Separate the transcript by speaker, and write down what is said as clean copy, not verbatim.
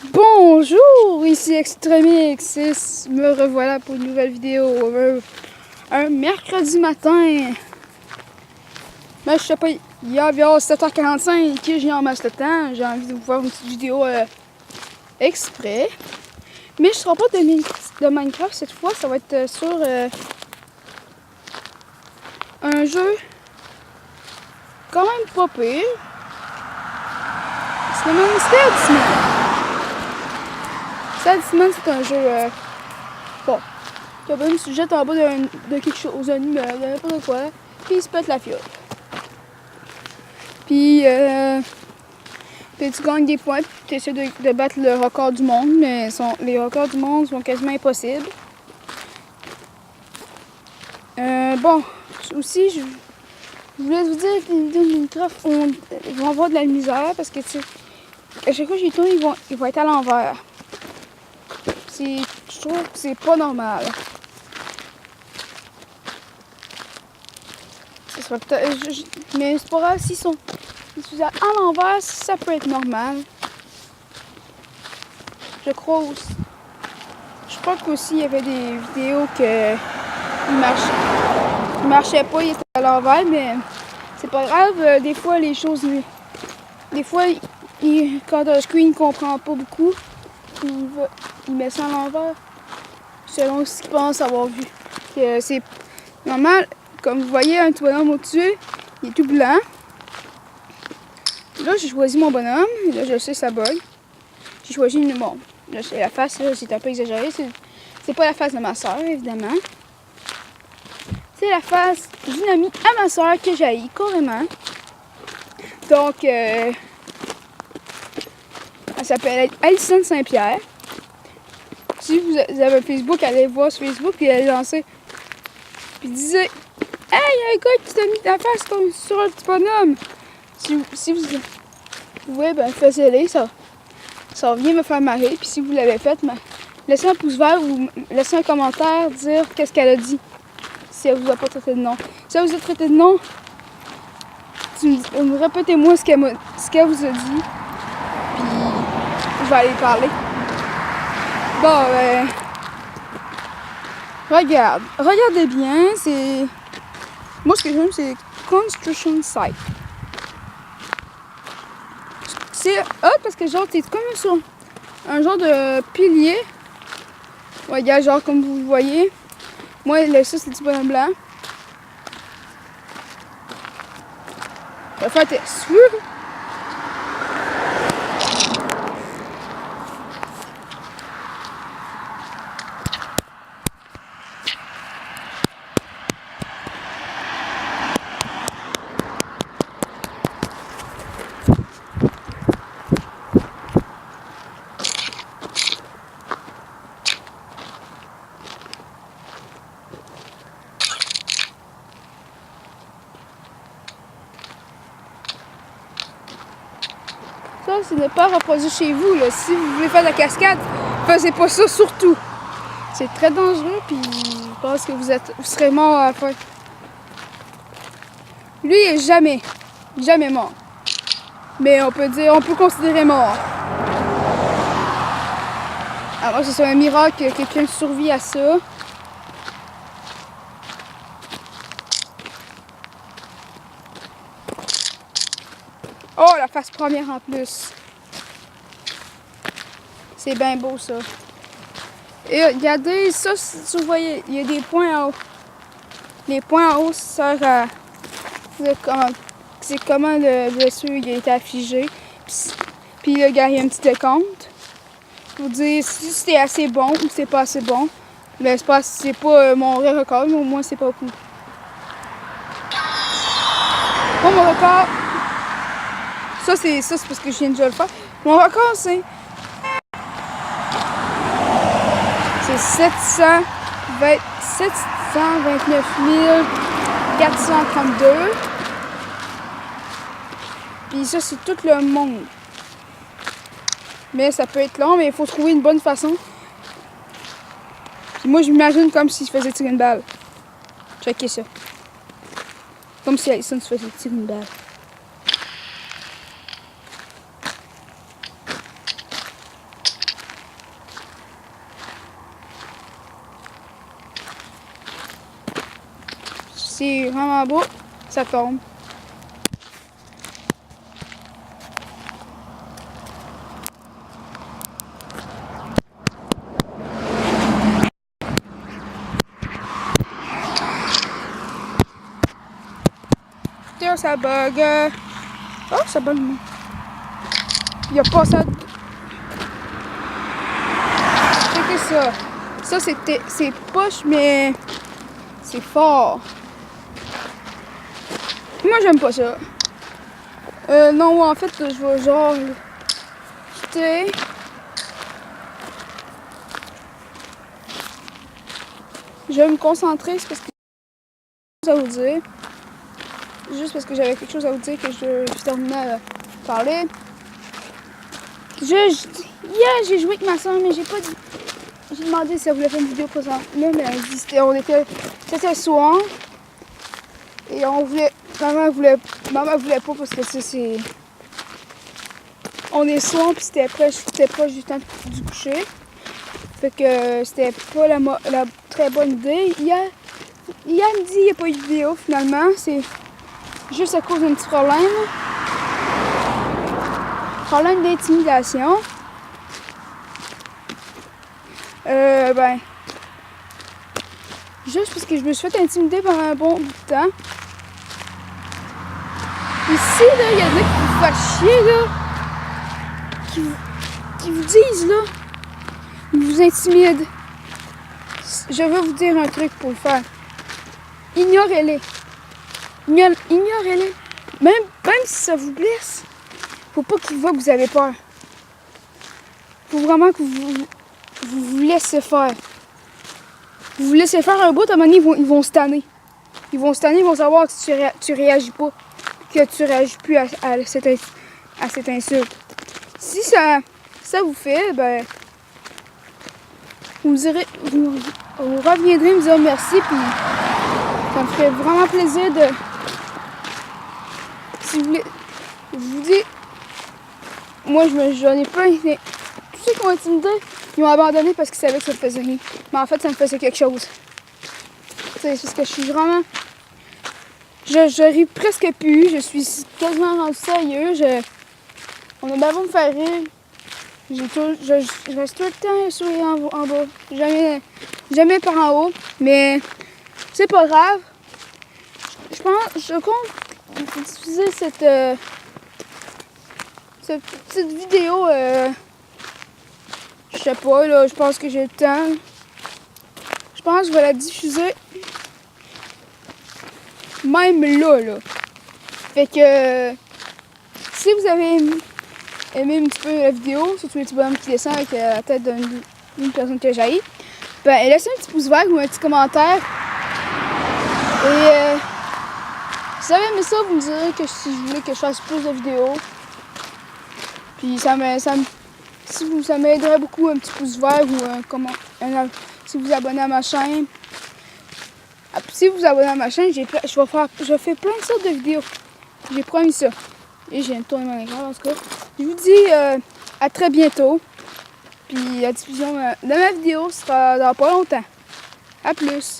Speaker 1: Bonjour, ici Extremix, me revoilà pour une nouvelle vidéo. Un mercredi matin. Mais je sais pas, il y a environ 7h45 que j'ai en masse de temps. J'ai envie de vous faire une petite vidéo exprès. Mais je ne serai pas de Minecraft cette fois, ça va être sur un jeu quand même pas pire. C'est le même Steadsman, c'est un jeu bon. Tu as se jette en bas de quelque chose, de n'importe quoi, puis il se pète la fiole. Puis tu gagnes des points, puis tu essaies de battre le record du monde, mais les records du monde sont quasiment impossibles. Bon, aussi, je voulais vous dire que les vidéos de Minecraft vont avoir de la misère parce que, tu sais, à chaque fois que j'y tourne, ils vont être à l'envers. Je trouve que c'est pas normal. Mais c'est pas grave s'ils sont à l'envers, ça peut être normal. Je crois aussi. Je crois qu'aussi il y avait des vidéos que ils marchaient pas, ils étaient à l'envers, mais c'est pas grave. Des fois les choses, des fois quand un screen comprend pas beaucoup, il met ça à l'envers selon ce qu'il pense avoir vu. C'est normal. Comme vous voyez, un petit bonhomme au-dessus, il est tout blanc. Là, j'ai choisi mon bonhomme. Là, je sais, ça bug. J'ai choisi une... Bon, là, c'est la face, là, c'est un peu exagéré. C'est pas la face de ma soeur, évidemment. C'est la face d'une amie à ma soeur que j'ai carrément. Donc, elle s'appelle Alison Saint-Pierre. Si vous avez un Facebook, allez voir sur Facebook, puis elle est lancée. Puis disait, hey, il y a un gars qui t'a mis ta face sur un petit bonhomme. Si vous pouvez, ben faites-le, ça vient me faire marrer. Puis si vous l'avez fait, laissez un pouce vert ou laissez un commentaire, dire qu'est-ce qu'elle a dit. Si elle vous a pas traité de nom. Si elle vous a traité de nom, répétez-moi ce qu'elle vous a dit. Puis je vais aller parler. Bon, regardez bien, c'est... Moi, ce que j'aime, c'est Construction Site. C'est hot parce que genre, t'es comme sur un genre de pilier. Ouais, regarde, genre, comme vous le voyez. Moi, ça, c'est le petit bonhomme blanc. Je vais faire un test. Ça, ce n'est pas reproduit chez vous. Là. Si vous voulez faire de la cascade, faites pas ça surtout. C'est très dangereux, puis je pense que vous serez mort à la fin. Lui, il est jamais mort. Mais on peut considérer mort. Alors, c'est un miracle que quelqu'un survit à ça. Oh, la face première en plus. C'est bien beau, ça. Et regardez, ça, si vous voyez, il y a des points en haut. Les points en haut servent à... C'est comment le blessure il a été affligé. Puis là, il y a un petit décompte. Pour dire si c'était assez bon ou c'est pas assez bon. Mais c'est pas mon vrai record, mais au moins c'est pas beaucoup. Bon, mon record... Ça, c'est parce que je viens de le faire. Mon record, c'est 729 432. Puis ça, c'est tout le monde. Mais ça peut être long, mais il faut trouver une bonne façon. Puis moi, je m'imagine comme s'il se faisait tirer une balle. Checkez ça. Comme si Alison se faisait tirer une balle. C'est vraiment beau. Ça tombe. Ça bug. Oh, ça bug. Il n'y a pas ça. C'est que ça. Ça, c'est poche, mais c'est fort. Moi, j'aime pas ça. Non, en fait, je vais genre quitter. Je vais me concentrer, c'est parce que j'ai quelque chose à vous dire. Juste parce que j'avais quelque chose à vous dire que je terminais à parler. Hier, j'ai joué avec ma soeur, mais j'ai pas dit. J'ai demandé si elle voulait faire une vidéo présentement, mais elle a dit c'était soir. Et on voulait. Maman voulait pas parce que c'est. On est soir puis c'était proche du temps du coucher. Fait que c'était pas la très bonne idée. Hier midi, il n'y a pas eu de vidéo finalement. C'est juste à cause d'un petit problème. Problème d'intimidation. Juste parce que je me suis fait intimider pendant un bon bout de temps. Ici, là, il y en a qui vous font chier, là. Qui vous disent, là. Ils vous intimident. Je vais vous dire un truc pour le faire. Ignorez-les. Ignorez-les. Même si ça vous blesse, faut pas qu'ils voient que vous avez peur. Faut vraiment que vous laissez faire. Vous vous laissez faire un bout, à un moment donné, ils vont se tanner. Ils vont se tanner, ils vont savoir que tu réagis pas. Que tu réagis plus à cette insulte. Si ça vous fait, ben, vous reviendrez me dire merci, puis ça me ferait vraiment plaisir de... Si vous voulez, je vous dis, moi j'en ai plein. Tous ceux qui m'ont intimidé, ils m'ont abandonné parce qu'ils savaient que ça me faisait rien. Mais en fait, ça me faisait quelque chose. C'est parce que je suis vraiment... Je ris presque plus, je suis quasiment rendu sérieux. On a bien beau me faire rire. Je reste tout le temps le sourire en bas. Jamais par en haut. Mais c'est pas grave. Je compte diffuser cette petite vidéo. Je sais pas, là, je pense que j'ai le temps. Je pense que je vais la diffuser. Même là. Fait que si vous avez aimé un petit peu la vidéo, surtout les petits bonhommes qui descendent avec la tête d'une personne que j'haïs, ben laissez un petit pouce vert ou un petit commentaire. Et si vous avez aimé ça, vous me direz que si je voulais que je fasse plus de vidéos. Puis ça m'aiderait beaucoup un petit pouce vert ou si vous vous abonnez à ma chaîne. Si vous vous abonnez à ma chaîne, je fais plein de sortes de vidéos. J'ai promis ça. Et j'ai un tourné mon écran en tout cas. Je vous dis à très bientôt. Puis la diffusion de ma vidéo sera dans pas longtemps. À plus.